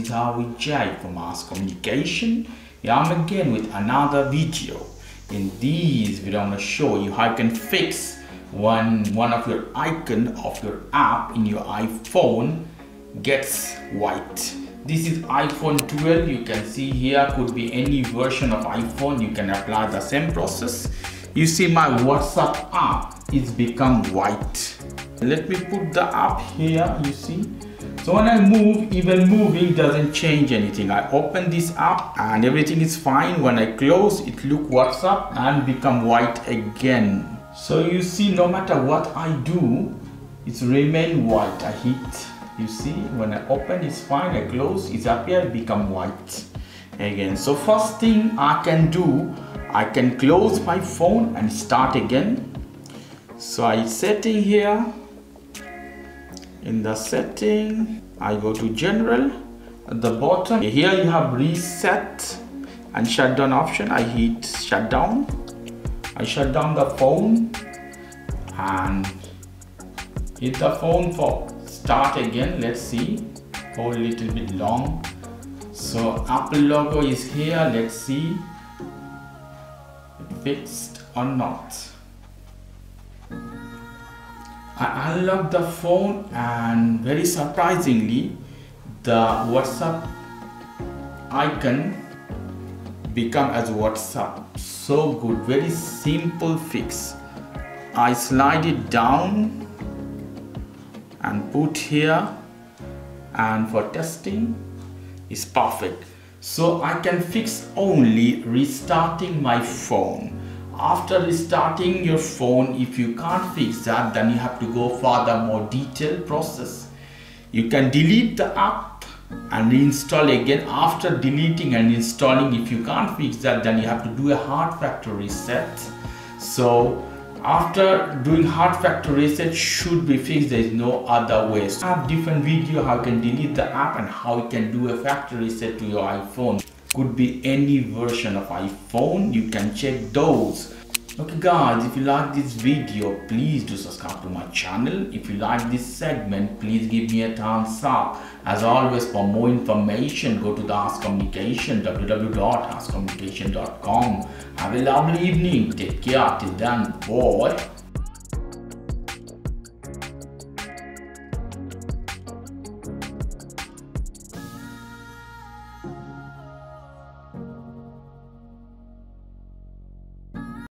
is Harvey Jai from Ask Communication. Here I'm again with another video. In this video I'm going to show you how you can fix one of your icon of your app in your iPhone gets white. This is iPhone 12. You can see here could be any version of iPhone. You can apply the same process. You see my WhatsApp app is become white. Let me put the app here, you see. So when I move, even moving doesn't change anything. I open this app and everything is fine. When I close, it look WhatsApp and become white again. So you see, no matter what I do, it's remain white. I hit, you see, when I open it's fine, I close, it's appear become white again. So first thing I can do, I can close my phone and start again. So I setting here. In the setting, I go to general. At the bottom, here you have reset and shutdown option. I hit shutdown. I shut down the phone and hit the phone for start again. Let's see, hold a little bit long. So Apple logo is here. Let's see, it fixed or not. I unlocked the phone and very surprisingly the WhatsApp icon become as WhatsApp. So good, very simple fix. I slide it down and put here, and for testing is perfect. So I can fix only restarting my phone. After restarting your phone, if you can't fix that, then you have to go for the more detailed process. You can delete the app and reinstall again. After deleting and installing, if you can't fix that, then you have to do a hard factory reset. So after doing hard factory reset should be fixed. There is no other way. So I have different video how you can delete the app and how you can do a factory reset to your iPhone. Could be any version of iPhone. You can check those. Okay guys, if you like this video, please do subscribe to my channel. If you like this segment, please give me a thumbs up. As always, for more information, go to the Ask Communication, www.askcommunication.com. Have a lovely evening. Take care. Till then, bye.